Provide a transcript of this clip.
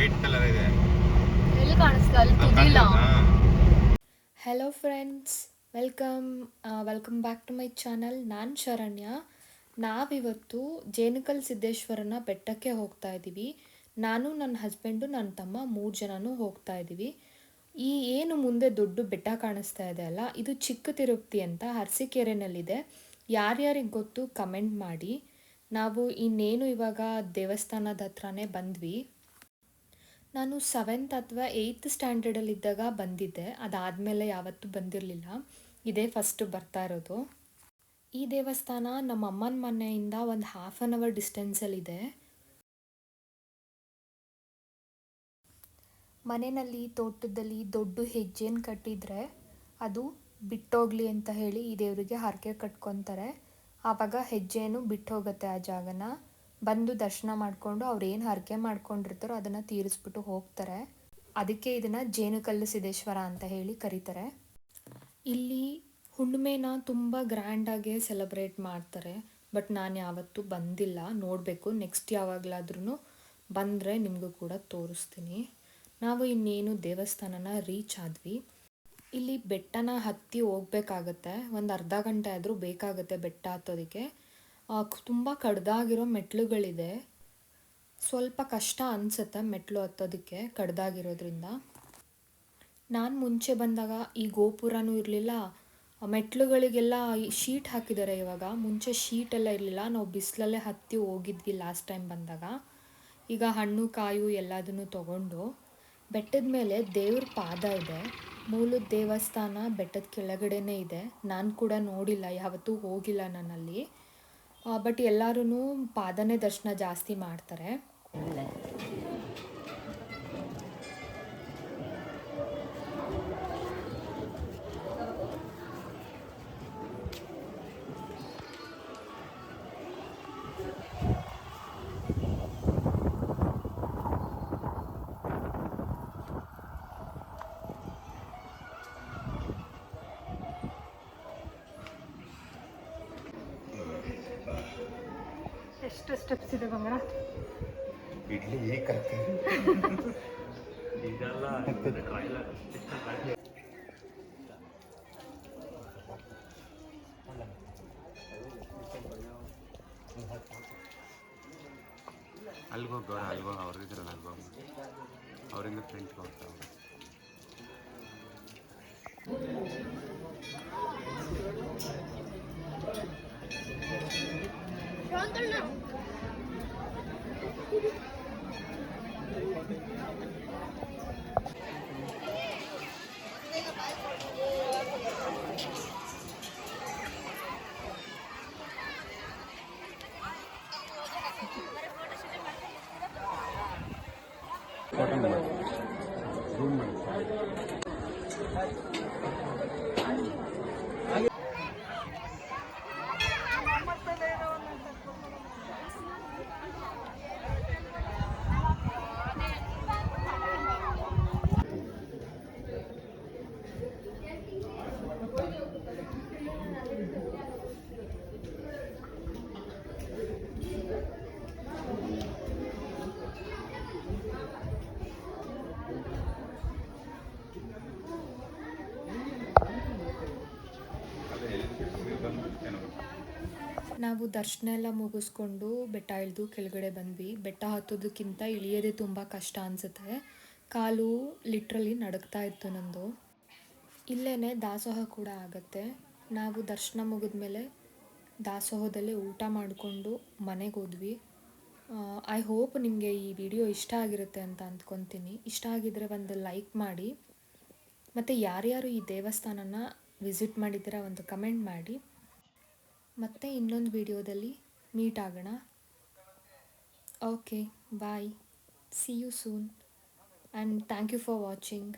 White colour ಇದೆ. ಎಲ್ಲಿ ಕಾಣಿಸ್ತಾ ಅಲ್ಲಿ ತುದಿಲ್ಲ. Hello friends, welcome back to my channel. ನಾನು ಶರಣ್ಯ. ನಾವಿವತ್ತು ಜೇನುಕಲ್ ಸಿದ್ದೇಶ್ವರನ ಬೆಟ್ಟಕ್ಕೆ ಹೋಗ್ತಾ ಇದ್ದೀವಿ. ನಾನು, ನನ್ನ ಹಸ್ಬೆಂಡು, ನನ್ನ ತಮ್ಮ 3 ಜನನೂ ಹೋಗ್ತಾ ಇದ್ದೀವಿ. ಈ ಏನು ಮುಂದೆ ದೊಡ್ಡ ಬೆಟ್ಟ ಕಾಣಿಸ್ತಾ ಇದೆ ಅಲ್ಲ, ಇದು ಚಿಕ್ಕ ತಿರುಪತಿ ಅಂತ ಅರಸೀಕೆರೆನಲ್ಲಿದೆ. ಯಾರ್ಯಾರಿಗೆ ಗೊತ್ತು ಕಮೆಂಟ್ ಮಾಡಿ. ನಾವು ಇನ್ನೇನು ಇವಾಗ ದೇವಸ್ಥಾನದ ಹತ್ರನೇ ಬಂದ್ವಿ. ನಾನು 7th ಅಥವಾ 8th ಸ್ಟ್ಯಾಂಡರ್ಡಲ್ಲಿದ್ದಾಗ ಬಂದಿದ್ದೆ. ಅದಾದಮೇಲೆ ಯಾವತ್ತೂ ಬಂದಿರಲಿಲ್ಲ. ಇದೇ ಫಸ್ಟು ಬರ್ತಾ ಇರೋದು. ಈ ದೇವಸ್ಥಾನ ನಮ್ಮ ಅಮ್ಮನ ಮನೆಯಿಂದ ಒಂದು 1/2 hour ಡಿಸ್ಟೆನ್ಸಲ್ಲಿದೆ. ಮನೆಯಲ್ಲಿ ತೋಟದಲ್ಲಿ ದೊಡ್ಡ ಹೆಜ್ಜೆನ ಕಟ್ಟಿದರೆ ಅದು ಬಿಟ್ಟೋಗಲಿ ಅಂತ ಹೇಳಿ ಈ ದೇವರಿಗೆ ಹರಕೆ ಕಟ್ಕೊತಾರೆ. ಆವಾಗ ಹೆಜ್ಜೆನೂ ಬಿಟ್ಟೋಗುತ್ತೆ. ಆ ಜಾಗನ ಬಂದು ದರ್ಶನ ಮಾಡಿಕೊಂಡು ಅವ್ರು ಏನು ಹರಕೆ ಮಾಡ್ಕೊಂಡಿರ್ತಾರೋ ಅದನ್ನು ತೀರಿಸ್ಬಿಟ್ಟು ಹೋಗ್ತಾರೆ. ಅದಕ್ಕೆ ಇದನ್ನು ಜೇನುಕಲ್ಲು ಸಿದ್ದೇಶ್ವರ ಅಂತ ಹೇಳಿ ಕರೀತಾರೆ. ಇಲ್ಲಿ ಹುಣ್ಣಿಮೆನ ತುಂಬ ಗ್ರ್ಯಾಂಡಾಗೆ ಸೆಲೆಬ್ರೇಟ್ ಮಾಡ್ತಾರೆ. ಬಟ್ ನಾನು ಯಾವತ್ತೂ ಬಂದಿಲ್ಲ, ನೋಡಬೇಕು. ನೆಕ್ಸ್ಟ್ ಯಾವಾಗಲಾದ್ರೂ ಬಂದರೆ ನಿಮಗೂ ಕೂಡ ತೋರಿಸ್ತೀನಿ. ನಾವು ಇನ್ನೇನು ದೇವಸ್ಥಾನನ ರೀಚ್ ಆದ್ವಿ. ಇಲ್ಲಿ ಬೆಟ್ಟನ ಹತ್ತಿ ಹೋಗ್ಬೇಕಾಗತ್ತೆ. ಒಂದು ಅರ್ಧ ಗಂಟೆ ಆದರೂ ಬೇಕಾಗುತ್ತೆ ಬೆಟ್ಟ ಹತ್ತೋದಕ್ಕೆ. ತುಂಬ ಕಡ್ದಾಗಿರೋ ಮೆಟ್ಲುಗಳಿದೆ. ಸ್ವಲ್ಪ ಕಷ್ಟ ಅನಿಸುತ್ತೆ ಮೆಟ್ಲು ಹತ್ತೋದಕ್ಕೆ ಕಡ್ದಾಗಿರೋದ್ರಿಂದ. ನಾನು ಮುಂಚೆ ಬಂದಾಗ ಈ ಗೋಪುರನೂ ಇರಲಿಲ್ಲ, ಮೆಟ್ಲುಗಳಿಗೆಲ್ಲ ಶೀಟ್ ಹಾಕಿದ್ದಾರೆ ಇವಾಗ. ಮುಂಚೆ ಶೀಟೆಲ್ಲ ಇರಲಿಲ್ಲ. ನಾವು ಬಿಸಿಲಲ್ಲೇ ಹತ್ತಿ ಹೋಗಿದ್ವಿ ಲಾಸ್ಟ್ ಟೈಮ್ ಬಂದಾಗ. ಈಗ ಹಣ್ಣು ಕಾಯಿ ಎಲ್ಲದನ್ನು ತೊಗೊಂಡು ಬೆಟ್ಟದ ಮೇಲೆ ದೇವ್ರ ಪಾದ ಇದೆ. ಮೂಲದ ದೇವಸ್ಥಾನ ಬೆಟ್ಟದ ಕೆಳಗಡೆನೇ ಇದೆ. ನಾನು ಕೂಡ ನೋಡಿಲ್ಲ, ಯಾವತ್ತೂ ಹೋಗಿಲ್ಲ ನಾನಲ್ಲಿ. ಬಟ್ ಎಲ್ಲರೂ ಪಾದನೇ ದರ್ಶನ ಜಾಸ್ತಿ ಮಾಡ್ತಾರೆ. ಎಷ್ಟು ಸ್ಟೆಪ್ಸ್ ಇದೆ ಬಂಗಾರ? ಇಡ್ಲಿ ಈಗ ಕರ್ತೀವಿ. ಇದೆಲ್ಲ ಅಲ್ಗೋಗ ಅವ್ರಿದ್ರಲ್ಲ ಅಲ್ಗೋಗ ಅವರಿಂದ ಫ್ರೆಂಡ್ಗೆ ಹೋಗ್ತಾವೆ. ಫೋಟೋ ಮಾಡಿ ಜೂಮ್ ಮಾಡಿ. ನಾವು ದರ್ಶನ ಎಲ್ಲ ಮುಗಿಸ್ಕೊಂಡು ಬೆಟ್ಟ ಇಳಿದು ಕೆಳಗಡೆ ಬಂದ್ವಿ. ಬೆಟ್ಟ ಹತ್ತೋದಕ್ಕಿಂತ ಇಳಿಯೋದೇ ತುಂಬ ಕಷ್ಟ ಅನಿಸುತ್ತೆ. ಕಾಲು ಲಿಟ್ರಲಿ ನಡುಗ್ತಾ ಇತ್ತು ನಂದು. ಇಲ್ಲೇ ದಾಸೋಹ ಕೂಡ ಆಗುತ್ತೆ. ನಾವು ದರ್ಶನ ಮುಗಿದ್ಮೇಲೆ ದಾಸೋಹದಲ್ಲಿ ಊಟ ಮಾಡಿಕೊಂಡು ಮನೆಗೆ ಹೋದ್ವಿ. ಐ ಹೋಪ್ ನಿಮಗೆ ಈ ವಿಡಿಯೋ ಇಷ್ಟ ಆಗಿರುತ್ತೆ ಅಂತ ಅಂದ್ಕೊತೀನಿ. ಇಷ್ಟ ಆಗಿದ್ದರೆ ಒಂದು ಲೈಕ್ ಮಾಡಿ. ಮತ್ತು ಯಾರ್ಯಾರು ಈ ದೇವಸ್ಥಾನನ ವಿಸಿಟ್ ಮಾಡಿದ್ದೀರಾ ಒಂದು ಕಮೆಂಟ್ ಮಾಡಿ. ಮತ್ತೆ ಇನ್ನೊಂದು ವಿಡಿಯೋದಲ್ಲಿ ಮೀಟ್ ಆಗೋಣ. Okay, bye. See you soon and thank you for watching.